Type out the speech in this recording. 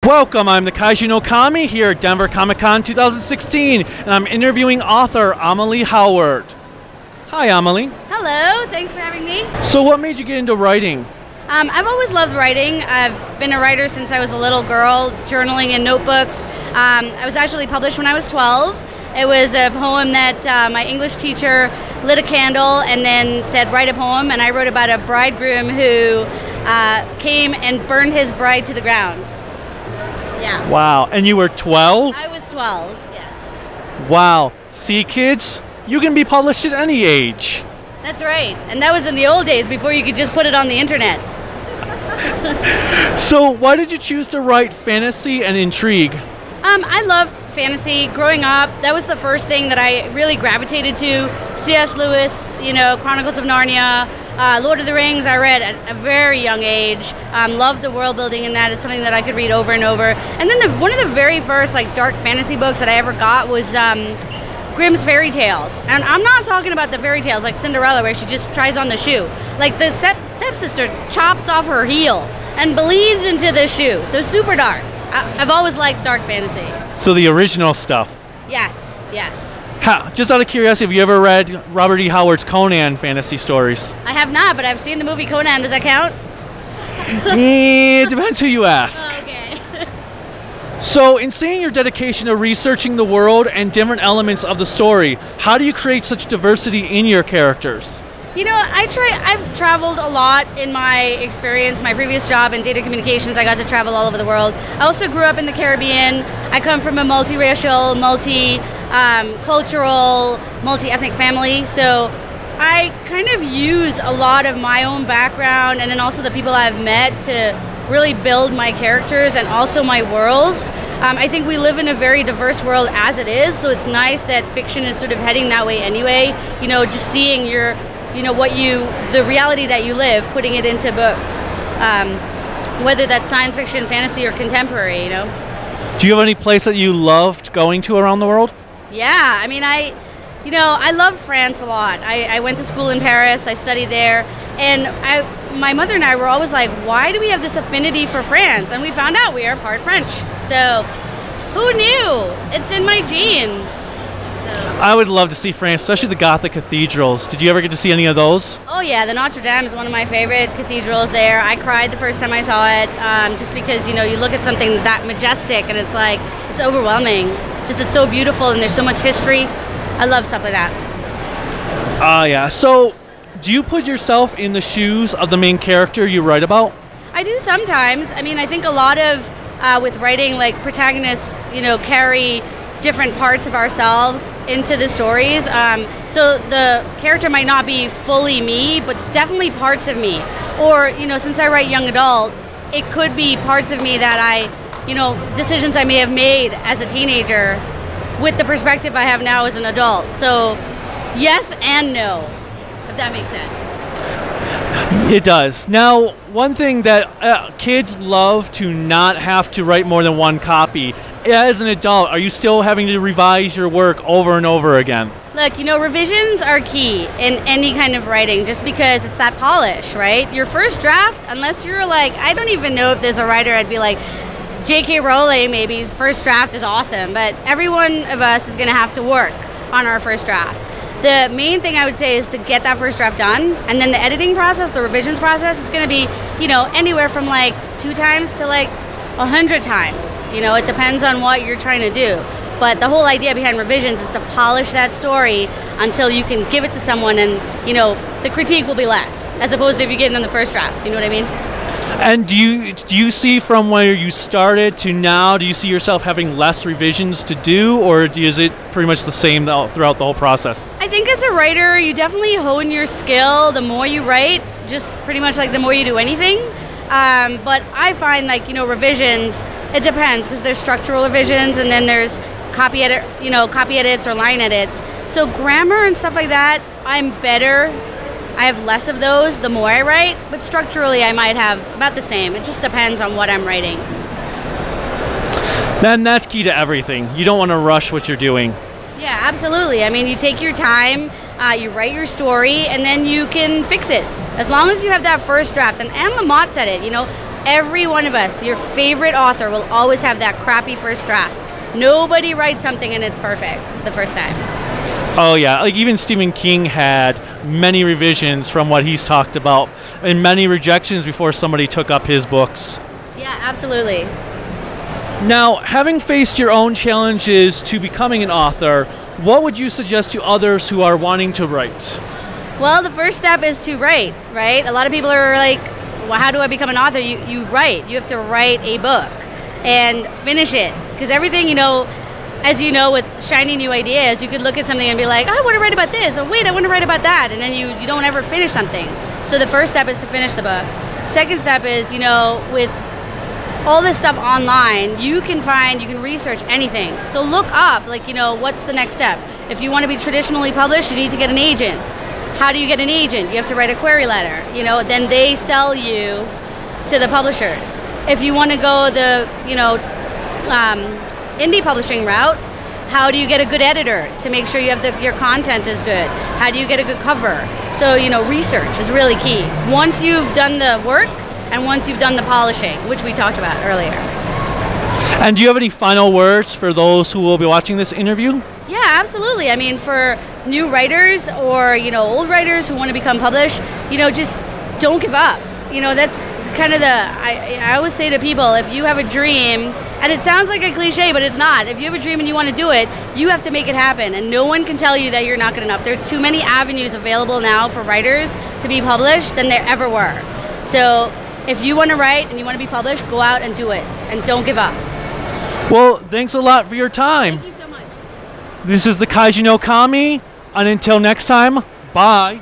Welcome, I'm the Kaiju no Kami here at Denver Comic Con 2016, and I'm interviewing author Amalie Howard. Hi, Amalie. Hello, thanks for having me. So what made you get into writing? I've always loved writing. I've been a writer since I was a little girl, journaling in notebooks. I was actually published when I was 12. It was a poem that my English teacher lit a candle and then said, write a poem, and I wrote about a bridegroom who came and burned his bride to the ground. Yeah. Wow, and you were 12? I was 12, yes. Wow, see kids, you can be published at any age. That's right, and that was in the old days before you could just put it on the internet. So why did you choose to write fantasy and intrigue? I loved fantasy. Growing up, that was the first thing that I really gravitated to. C.S. Lewis, Chronicles of Narnia, Lord of the Rings, I read at a very young age. Loved the world building in that. It's something that I could read over and over. And then one of the very first dark fantasy books that I ever got was Grimm's fairy tales. And I'm not talking about the fairy tales like Cinderella where she just tries on the shoe. Like the stepsister chops off her heel and bleeds into the shoe. So super dark. I've always liked dark fantasy. So the original stuff. Yes, yes. Just out of curiosity, have you ever read Robert E. Howard's Conan fantasy stories? I have not, but I've seen the movie Conan. Does that count? It depends who you ask. Oh, okay. So, in seeing your dedication to researching the world and different elements of the story, how do you create such diversity in your characters? I've traveled a lot in my experience. My previous job in data communications, I got to travel all over the world. I also grew up in the Caribbean. I come from a multiracial, multi-cultural, multi-ethnic family. So I kind of use a lot of my own background and then also the people I've met to really build my characters and also my worlds. I think we live in a very diverse world as it is, so it's nice that fiction is sort of heading that way anyway. Just seeing the reality that you live, putting it into books, whether that's science fiction, fantasy, or contemporary, Do you have any place that you loved going to around the world? Yeah, I love France a lot. I went to school in Paris, I studied there, and my mother and I were always like, why do we have this affinity for France? And we found out we are part French. So, who knew? It's in my genes. I would love to see France, especially the Gothic cathedrals. Did you ever get to see any of those? Oh yeah, the Notre Dame is one of my favorite cathedrals there. I cried the first time I saw it, just because, you look at something that majestic and it's overwhelming. It's so beautiful and there's so much history. I love stuff like that. Yeah. So, do you put yourself in the shoes of the main character you write about? I do sometimes. I think a lot of, with writing, protagonists, carry different parts of ourselves into the stories. So the character might not be fully me, but definitely parts of me. Or, since I write young adult, it could be parts of me that decisions I may have made as a teenager with the perspective I have now as an adult. So yes and no, if that makes sense. It does. Now, one thing that kids love to not have to write more than one copy. As an adult, are you still having to revise your work over and over again? Look, revisions are key in any kind of writing just because it's that polish, right? Your first draft, unless you're I don't even know if there's a writer, I'd be like, J.K. Rowling, maybe his first draft is awesome, but every one of us is going to have to work on our first draft. The main thing I would say is to get that first draft done, and then the editing process, the revisions process, is going to be, anywhere from 2 times to 100 times. It depends on what you're trying to do. But the whole idea behind revisions is to polish that story until you can give it to someone and, the critique will be less, as opposed to if you get it in the first draft. You know what I mean? And do you see from where you started to now, do you see yourself having less revisions to do, or is it pretty much the same throughout the whole process? I think as a writer, you definitely hone your skill the more you write, just pretty much the more you do anything. But I find revisions, it depends, because there's structural revisions and then there's copy edits or line edits. So grammar and stuff like that, I'm better. I have less of those the more I write, but structurally I might have about the same. It just depends on what I'm writing. Then that's key to everything. You don't want to rush what you're doing. Yeah, absolutely. You take your time, you write your story, and then you can fix it. As long as you have that first draft, and Anne Lamott said it, Every one of us, your favorite author will always have that crappy first draft. Nobody writes something and it's perfect the first time. Oh yeah, like even Stephen King had many revisions from what he's talked about and many rejections before somebody took up his books. Yeah, absolutely. Now, having faced your own challenges to becoming an author, what would you suggest to others who are wanting to write? Well, the first step is to write, right? A lot of people are like, well, how do I become an author? You write. You have to write a book and finish it. Because everything, as you know, with shiny new ideas, you could look at something and be like, oh, I want to write about this, or wait, I want to write about that, and then you don't ever finish something. So the first step is to finish the book. Second step is, with all this stuff online, you can research anything. So look up, what's the next step? If you want to be traditionally published, you need to get an agent. How do you get an agent? You have to write a query letter. Then they sell you to the publishers. If you want to go the, indie publishing route, how do you get a good editor to make sure you have your content is good? How do you get a good cover? So, research is really key. Once you've done the work and once you've done the polishing, which we talked about earlier. And do you have any final words for those who will be watching this interview? Yeah, absolutely. I mean, for new writers or, old writers who want to become published, just don't give up. That's kind of I always say to people, if you have a dream, and it sounds like a cliche, but it's not. If you have a dream and you want to do it, you have to make it happen. And no one can tell you that you're not good enough. There are too many avenues available now for writers to be published than there ever were. So if you want to write and you want to be published, go out and do it. And don't give up. Well, thanks a lot for your time. Thank you so much. This is the Kaiji no Kami, and until next time, bye.